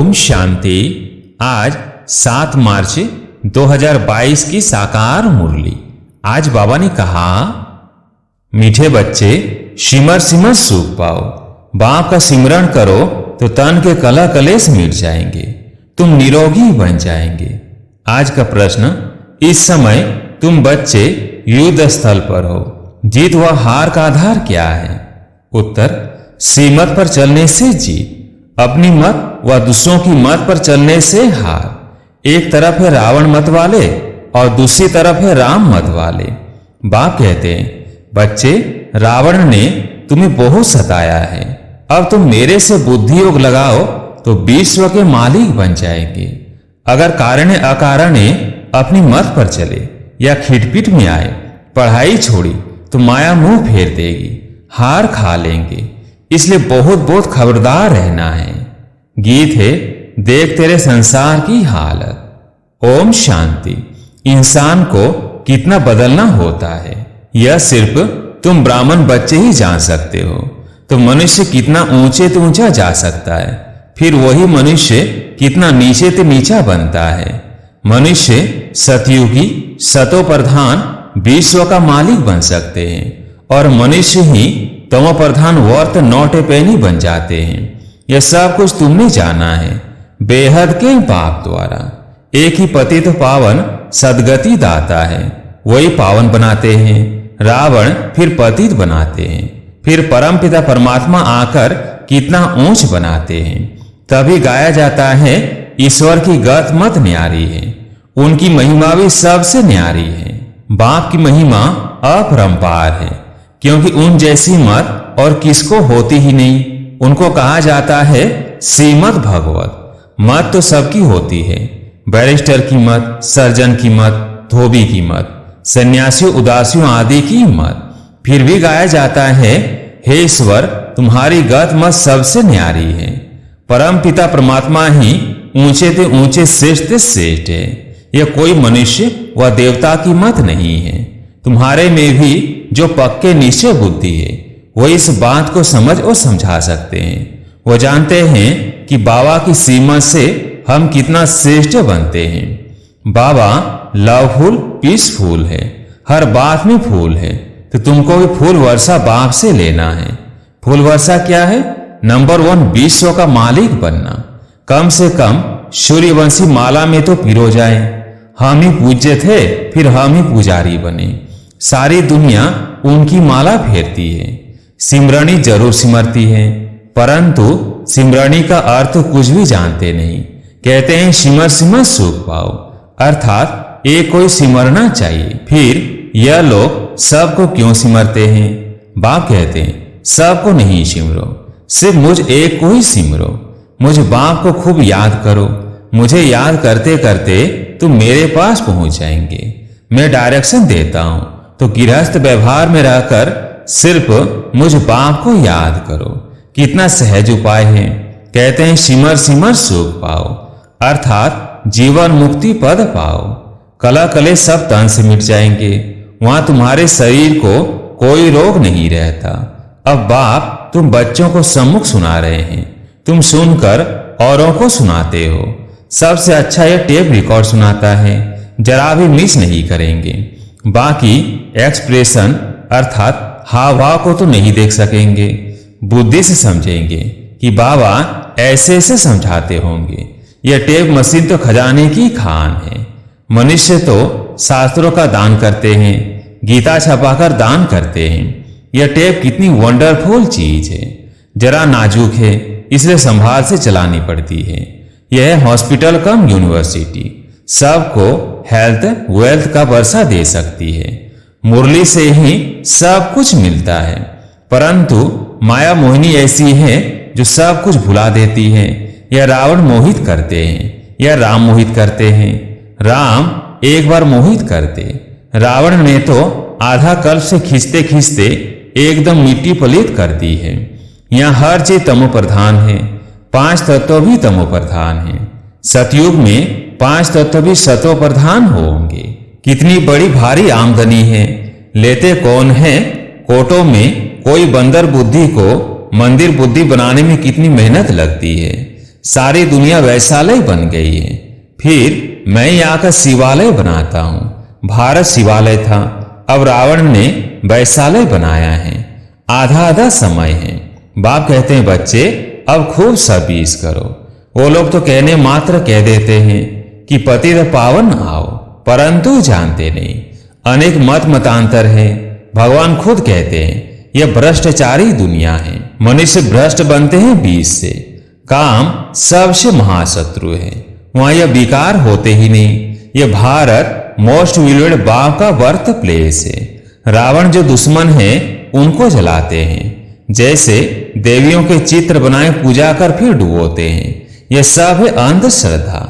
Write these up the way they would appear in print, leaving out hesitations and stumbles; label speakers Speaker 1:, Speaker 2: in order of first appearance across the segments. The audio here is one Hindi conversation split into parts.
Speaker 1: ओम शांति। आज 7 मार्च 2022 की साकार मुरली। आज बाबा ने कहा, मीठे बच्चे सिमर सिमर सुख पाओ। बाप का सिमरण करो तो तन के कलह कलेश मिट जाएंगे, तुम निरोगी बन जाएंगे। आज का प्रश्न, इस समय तुम बच्चे युद्ध स्थल पर हो, जीत व हार का आधार क्या है? उत्तर, श्रीमत पर चलने से जीत, अपनी मत व दूसरों की मत पर चलने से हार। एक तरफ है रावण मत वाले और दूसरी तरफ है राम मत वाले। बाप कहते हैं, बच्चे रावण ने तुम्हें बहुत सताया है, अब तुम मेरे से बुद्धि योग लगाओ तो विश्व के मालिक बन जाएंगे। अगर कारण अकारण अपनी मत पर चले या खिटपिट में आए, पढ़ाई छोड़ी तो माया मुंह फेर देगी, हार खा लेंगे। इसलिए बहुत बहुत खबरदार रहना है। गीत है, देख तेरे संसार की हालत। ओम शांति। इंसान को कितना बदलना होता है यह सिर्फ तुम ब्राह्मण बच्चे ही जान सकते हो। तो मनुष्य कितना ऊंचे तो ऊंचा जा सकता है, फिर वही मनुष्य कितना नीचे तो नीचा बनता है। मनुष्य सतयुगी सतो प्रधान विश्व का मालिक बन सकते हैं और मनुष्य ही तमो प्रधान वर्त नौटे पैनी बन जाते हैं। यह सब कुछ तुमने जाना है बेहद के बाप द्वारा। एक ही पतित पावन सदगति दाता है, वही पावन बनाते हैं। रावण फिर पतित बनाते हैं, फिर परमपिता परमात्मा आकर कितना ऊंच बनाते हैं। तभी गाया जाता है, ईश्वर की गत मत न्यारी है, उनकी महिमा भी सबसे न्यारी है। बाप की महिमा अपरंपार है, क्योंकि उन जैसी मत और किसको होती ही नहीं। उनको कहा जाता है श्रीमद भगवत। मत तो सबकी होती है, बैरिस्टर की मत, सर्जन की मत, धोबी की मत, सन्यासियों उदासियों आदि की मत। फिर भी गाया जाता है, हे ईश्वर तुम्हारी गत मत सबसे न्यारी है। परम पिता परमात्मा ही ऊंचे ते ऊंचे श्रेष्ठ ते श्रेष्ठ है। यह कोई मनुष्य व देवता की मत नहीं है। तुम्हारे में भी जो पक्के निश्चय बुद्धि है, वो इस बात को समझ और समझा सकते हैं। वो जानते हैं कि बाबा की सीमा से हम कितना श्रेष्ठ बनते हैं। बाबा लवफुल पीसफुल है, हर बात में फूल है, तो तुमको भी फूल वर्षा बाप से लेना है। फूल वर्षा क्या है? नंबर 1 विश्व का मालिक बनना। कम से कम सूर्यवंशी माला में तो पिरो जाए, हम ही पूज्य थे फिर हम ही पुजारी बने। सारी दुनिया उनकी माला फेरती है, सिमरनी जरूर सिमरती है, परंतु सिमरनी का अर्थ कुछ भी जानते नहीं। कहते हैं सिमर सिमर सुख पाओ, अर्थात एक कोई सिमरना चाहिए। फिर यह लोग सबको क्यों सिमरते हैं? बाप कहते हैं, सबको नहीं सिमरो, सिर्फ मुझ एक को ही सिमरो। मुझ बाप को खूब याद करो। मुझे याद करते करते तुम मेरे पास पहुंच जाएंगे। मैं डायरेक्शन देता हूं, तो गृहस्थ व्यवहार में रहकर सिर्फ मुझ बाप को याद करो। कितना सहज उपाय है। कहते हैं सिमर सिमर सुख पाओ, अर्थात जीवन मुक्ति पद पाओ। कलह कलेश सब तन से मिट जाएंगे, वहां तुम्हारे शरीर को कोई रोग नहीं रहता। अब बाप तुम बच्चों को सम्मुख सुना रहे हैं, तुम सुनकर औरों को सुनाते हो। सबसे अच्छा यह टेप रिकॉर्ड सुनाता है, जरा भी मिस नहीं करेंगे। बाकी एक्सप्रेशन अर्थात हाव भाव को तो नहीं देख सकेंगे, बुद्धि से समझेंगे कि बाबा ऐसे ऐसे समझाते होंगे। यह टेप मशीन तो खजाने की खान है। मनुष्य तो शास्त्रों का दान करते हैं, गीता छपाकर दान करते हैं। यह टेप कितनी वंडरफुल चीज है, जरा नाजुक है, इसलिए संभाल से चलानी पड़ती है। यह है हॉस्पिटल कम यूनिवर्सिटी, सबको हेल्थ वेल्थ का वर्षा दे सकती है। मुरली से ही सब कुछ मिलता है, परंतु माया मोहिनी ऐसी है जो सब कुछ भुला देती है। यह रावण मोहित करते हैं, यह राम मोहित करते हैं। राम एक बार मोहित करते, रावण ने तो आधा कल्प से खींचते खींचते एकदम मिट्टी पलीत कर दी है। यहाँ हर चीज तमो प्रधान है, 5 तत्व भी तमो प्रधान है। सतयुग में 5 तत्व भी सतो प्रधान होंगे। कितनी बड़ी भारी आमदनी है, लेते कौन है? कोटों में कोई बंदर बुद्धि को मंदिर बुद्धि बनाने में कितनी मेहनत लगती है। सारी दुनिया वैशालय बन गई है। फिर मैं यहाँ का शिवालय बनाता हूँ। भारत शिवालय था, अब रावण ने वैशालय बनाया है। आधा आधा समय है। बाप कहते हैं बच्चे अब खूब सर्विस करो। वो लोग तो कहने मात्र कह देते हैं कि पतित पावन आओ, परंतु जानते नहीं। अनेक मत मतांतर है। भगवान खुद कहते हैं यह भ्रष्टाचारी दुनिया है। मनुष्य भ्रष्ट बनते हैं बीज से। काम सबसे महाशत्रु है, वहां यह विकार होते ही नहीं। यह भारत मोस्ट विलुएड बाप का बर्थ प्लेस है। रावण जो दुश्मन है उनको जलाते हैं, जैसे देवियों के चित्र बनाए पूजा कर फिर डुबोते हैं। यह सब है अंधश्रद्धा।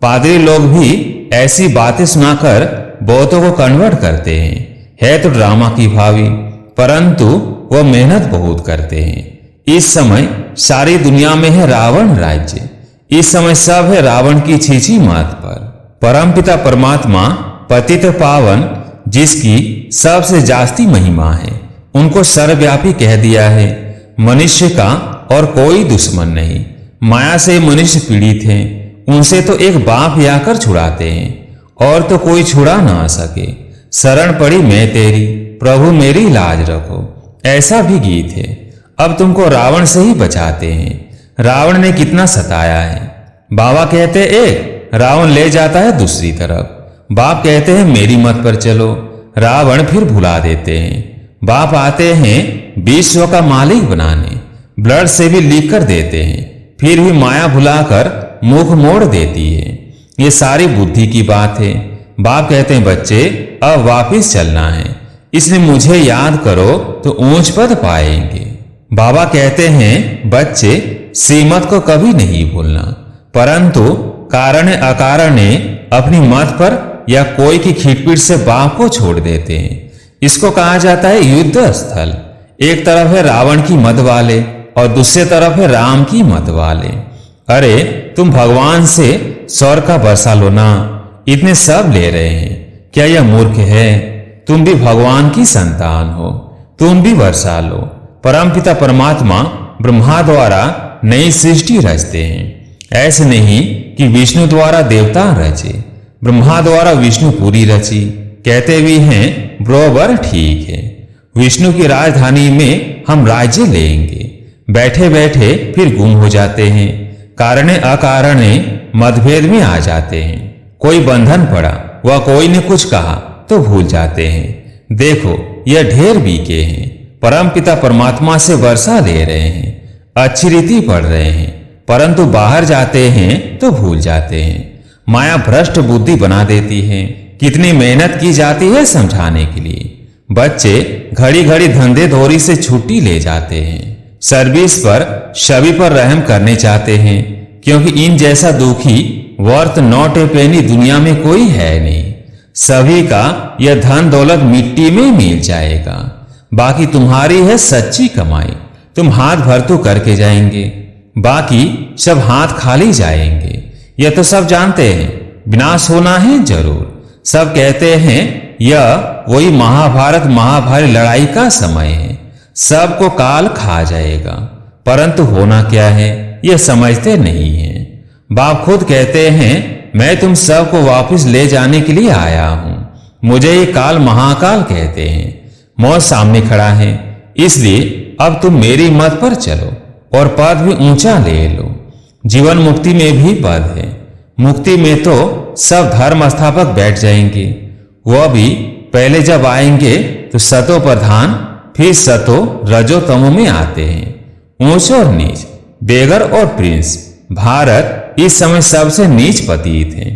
Speaker 1: पादरी लोग भी ऐसी बातें सुनाकर बहुतों को कन्वर्ट करते हैं। है तो ड्रामा की भावी, परंतु वह मेहनत बहुत करते हैं। इस समय सारी दुनिया में है रावण राज्य। इस समय सब है रावण की छीछी मात पर। परमपिता परमात्मा पतित पावन, जिसकी सबसे जास्ती महिमा है, उनको सर्वव्यापी कह दिया है। मनुष्य का और कोई दुश्मन नहीं। माया से मनुष्य पीड़ित हैं, उनसे तो एक बाप आकर छुड़ाते हैं, और तो कोई छुड़ा ना सके। शरण पड़ी मैं तेरी, प्रभु मेरी लाज रखो, ऐसा भी गीत है। अब तुमको रावण से ही बचाते हैं। रावण ने कितना सताया है। बाबा कहते एक, रावण ले जाता है दूसरी तरफ। बाप कहते हैं मेरी मत पर चलो, रावण फिर भुला देते हैं। बाप आते हैं विश्व का मालिक बनाने, ब्लड से भी लिख कर देते हैं, फिर भी माया भुलाकर मुख मोड़ देती है। ये सारी बुद्धि की बात है। बाप कहते हैं बच्चे अब वापिस चलना है, इसलिए मुझे याद करो तो ऊंच पद पाएंगे। बाबा कहते हैं बच्चे श्रीमत को कभी नहीं भूलना, परंतु कारण अकारण अपनी मत पर या कोई की खींचपीट से बाप को छोड़ देते हैं। इसको कहा जाता है युद्ध स्थल। एक तरफ है रावण की मत वाले और दूसरे तरफ है राम की मत वाले। अरे तुम भगवान से स्वर्ग का बरसा लो ना, इतने सब ले रहे हैं। क्या यह मूर्ख है? तुम भी भगवान की संतान हो, तुम भी बरसा लो। परमपिता परमात्मा ब्रह्मा द्वारा नई सृष्टि रचते हैं। ऐसे नहीं कि विष्णु द्वारा देवता रचे, ब्रह्मा द्वारा विष्णु पूरी रची। कहते भी हैं बरोबर ठीक है। विष्णु की राजधानी में हम राज्य लेंगे। बैठे बैठे फिर गुम हो जाते हैं, कारण अकारण मतभेद में आ जाते हैं। कोई बंधन पड़ा, वह कोई ने कुछ कहा तो भूल जाते हैं। देखो यह ढेर बीके हैं। परमपिता परमात्मा से वर्षा ले रहे हैं, अच्छी रीति पढ़ रहे हैं, परंतु बाहर जाते हैं तो भूल जाते हैं। माया भ्रष्ट बुद्धि बना देती है। कितनी मेहनत की जाती है समझाने के लिए। बच्चे घड़ी घड़ी धंधे धोरी से छुट्टी ले जाते हैं। सर्विस पर सभी पर रहम करने चाहते हैं, क्योंकि इन जैसा दुखी वर्थ नॉट ए पेनी दुनिया में कोई है नहीं। सभी का यह धन दौलत मिट्टी में मिल जाएगा। बाकी तुम्हारी है सच्ची कमाई। तुम हाथ भर तो करके जाएंगे, बाकी सब हाथ खाली जाएंगे। यह तो सब जानते हैं, विनाश होना है जरूर। सब कहते हैं यह वही महाभारत लड़ाई का समय है, सबको काल खा जाएगा। परंतु होना क्या है यह समझते नहीं है। बाप खुद कहते हैं मैं तुम सबको वापस ले जाने के लिए आया हूं। मुझे ये काल महाकाल कहते हैं। मौत सामने खड़ा है, इसलिए अब तुम मेरी मत पर चलो और पद भी ऊंचा ले लो। जीवन मुक्ति में भी पद है। मुक्ति में तो सब धर्म स्थापक बैठ जाएंगे। वह भी पहले जब आएंगे तो सतो प्रधान, फिर सतो रजो तमो में आते हैं। ऊंच और नीच, बेगर और प्रिंस। भारत इस समय सबसे नीच पतित है,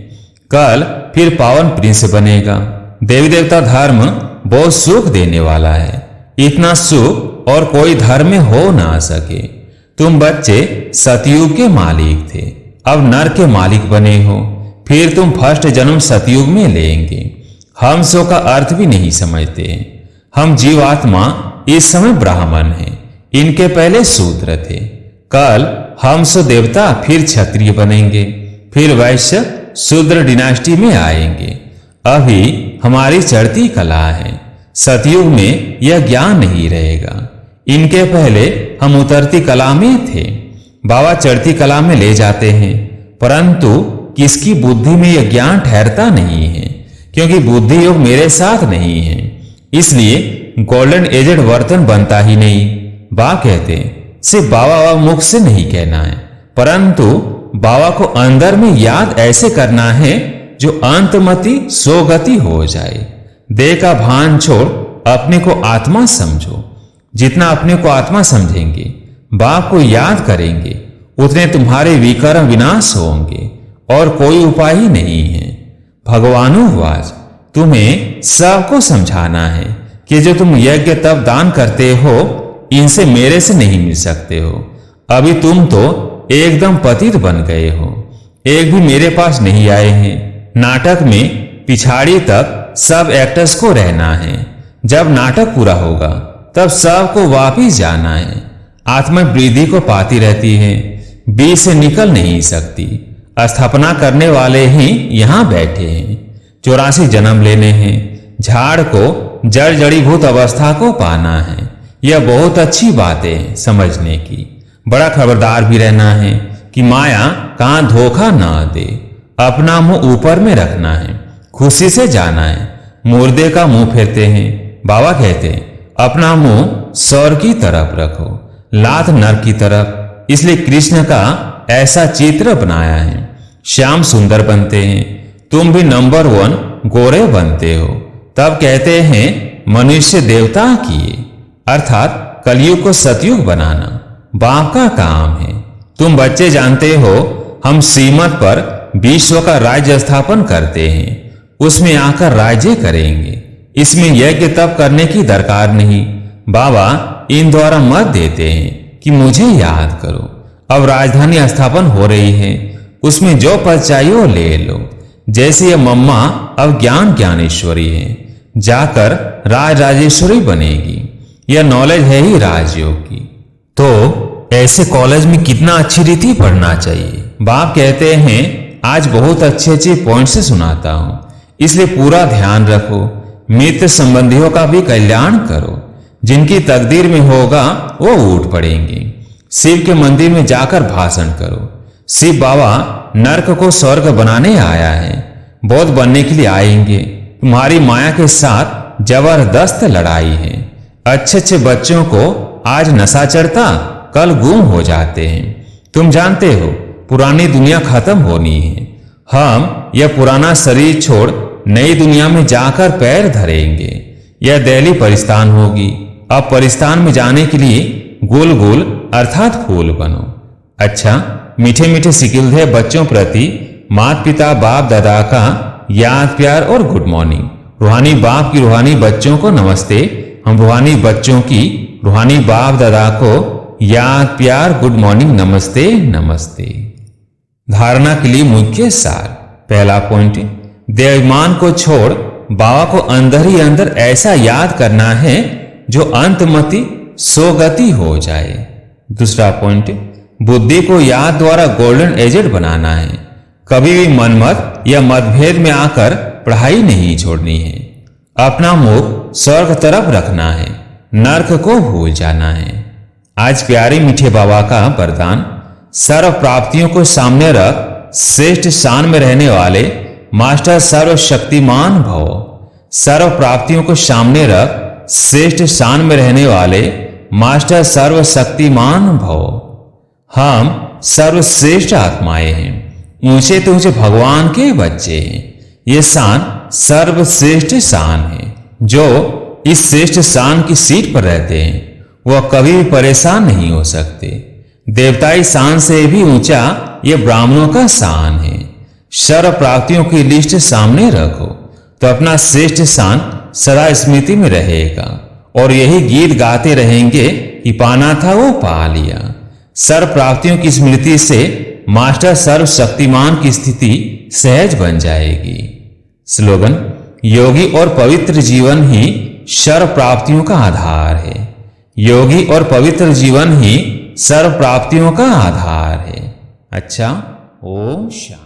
Speaker 1: कल फिर पावन प्रिंस बनेगा। देवी देवता धर्म बहुत सुख देने वाला है। इतना सुख और कोई धर्म में हो ना सके। तुम बच्चे सतयुग के मालिक थे, अब नर के मालिक बने हो। फिर तुम फर्स्ट जन्म सतयुग में लेंगे। हम सो का अर्थ भी नहीं समझते। हम जीवात्मा इस समय ब्राह्मण हैं, इनके पहले शूद्र थे। कल हम सो देवता, फिर क्षत्रिय बनेंगे, फिर वैश्य शूद्र डिनास्टी में आएंगे। अभी हमारी चढ़ती कला है। सतयुग में यह ज्ञान नहीं रहेगा। इनके पहले हम उतरती कला में थे। बाबा चढ़ती कला में ले जाते हैं, परंतु किसकी बुद्धि में यह ज्ञान ठहरता नहीं है, क्योंकि बुद्धि योग मेरे साथ नहीं है, इसलिए गोल्डन एजेड वर्तन बनता ही नहीं। बाबा कहते हैं सिर्फ बाबा मुख से नहीं कहना है, परंतु बाबा को अंदर में याद ऐसे करना है जो अंतमति सोगति हो जाए। देह का भान छोड़ अपने को आत्मा समझो। जितना अपने को आत्मा समझेंगे, बाप को याद करेंगे, उतने तुम्हारे विकर्म विनाश होंगे और कोई उपाय ही नहीं है। भगवानुवाच, तुम्हें सबको समझाना है कि जो तुम यज्ञ तप दान करते हो, इनसे मेरे से नहीं मिल सकते हो। अभी तुम तो एकदम पतित बन गए हो, एक भी मेरे पास नहीं आए हैं। नाटक में पिछाड़ी तक सब एक्टर्स को रहना है। जब नाटक पूरा होगा तब सबको वापिस जाना है। आत्मा वृद्धि को पाती रहती है, बीच से निकल नहीं सकती। स्थापना करने वाले ही यहाँ बैठे हैं। 84 जन्म लेने हैं। झाड़ को जड़ जड़ीभूत अवस्था को पाना है। यह बहुत अच्छी बात है समझने की। बड़ा खबरदार भी रहना है कि माया कहाँ धोखा ना दे। अपना मुंह ऊपर में रखना है, खुशी से जाना है। मुर्दे का मुंह फेरते हैं। बाबा कहते हैं अपना मुंह स्वर्ग की तरफ रखो, लात नर की तरफ। इसलिए कृष्ण का ऐसा चित्र बनाया है। श्याम सुंदर बनते हैं, तुम भी नंबर 1 गोरे बनते हो। तब कहते हैं मनुष्य देवता किए, अर्थात कलयुग को सतयुग बनाना बाप का काम है। तुम बच्चे जानते हो हम श्रीमत पर विश्व का राज्य स्थापन करते हैं, उसमें आकर राज्य करेंगे। इसमें यज्ञ तप करने की दरकार नहीं। बाबा इन द्वारा मत देते हैं कि मुझे याद करो। अब राजधानी स्थापन हो रही है, उसमें जो पद चाहिए वो ले लो। जैसे ये मम्मा अब ज्ञान ज्ञानेश्वरी है, जाकर राज राजेश्वरी बनेगी। यह नॉलेज है ही राजयोग की। तो ऐसे कॉलेज में कितना अच्छी रीति पढ़ना चाहिए। बाप कहते हैं आज बहुत अच्छे अच्छे पॉइंट से सुनाता हूं, इसलिए पूरा ध्यान रखो। मित्र संबंधियों का भी कल्याण करो। जिनकी तकदीर में होगा वो उठ पड़ेंगे। शिव के मंदिर में जाकर भाषण करो। शिव बाबा नरक को स्वर्ग बनाने आया है, बौद्ध बनने के लिए आएंगे। तुम्हारी माया के साथ जबरदस्त लड़ाई है। अच्छे अच्छे बच्चों को आज नशा चढ़ता, कल गुम हो जाते हैं। तुम जानते हो पुरानी दुनिया खत्म होनी है। हम यह पुराना शरीर छोड़ नई दुनिया में जाकर पैर धरेंगे। यह दिल्ली परिस्तान होगी। अब परिस्तान में जाने के लिए गोल गोल अर्थात फूल बनो। अच्छा, मीठे मीठे सिकिलधे बच्चों प्रति माता पिता बाप दादा का याद प्यार और गुड मॉर्निंग। रूहानी बाप की रूहानी बच्चों को नमस्ते। हम रूहानी बच्चों की रूहानी बाप दादा को याद प्यार गुड मॉर्निंग नमस्ते नमस्ते। धारणा के लिए मुख्य सार। पहला पॉइंट, देवाभिमान को छोड़ बाबा को अंदर ही अंदर ऐसा याद करना है जो अंतमति सोगति हो जाए। दूसरा पॉइंट, बुद्धि को याद द्वारा गोल्डन एजेड बनाना है। कभी भी मनमत या मतभेद में आकर पढ़ाई नहीं छोड़नी है। अपना मुख स्वर्ग तरफ रखना है, नर्क को भूल जाना है। आज प्यारे मीठे बाबा का वरदान, सर्व प्राप्तियों को सामने रख श्रेष्ठ स्थान में रहने वाले मास्टर सर्वशक्तिमान भव। सर्व प्राप्तियों को सामने रख श्रेष्ठ स्थान में रहने वाले मास्टर सर्वशक्तिमान भव। हम सर्वश्रेष्ठ आत्माएं हैं, ऊंचे तो ऊंचे भगवान के बच्चे हैं। ये शान सर्वश्रेष्ठ शान है। जो इस श्रेष्ठ शान की सीट पर रहते हैं वह कभी भी परेशान नहीं हो सकते। देवताई शान से भी ऊंचा ये ब्राह्मणों का शान है। सर्व प्राप्तियों की लिस्ट सामने रखो तो अपना श्रेष्ठ शान सदा स्मृति में रहेगा और यही गीत गाते रहेंगे कि पाना था वो पा लिया। सर्व प्राप्तियों की स्मृति से मास्टर सर्वशक्तिमान की स्थिति सहज बन जाएगी। स्लोगन, योगी और पवित्र जीवन ही सर्व प्राप्तियों का आधार है। योगी और पवित्र जीवन ही सर्व प्राप्तियों का आधार है। अच्छा, ओम शांति।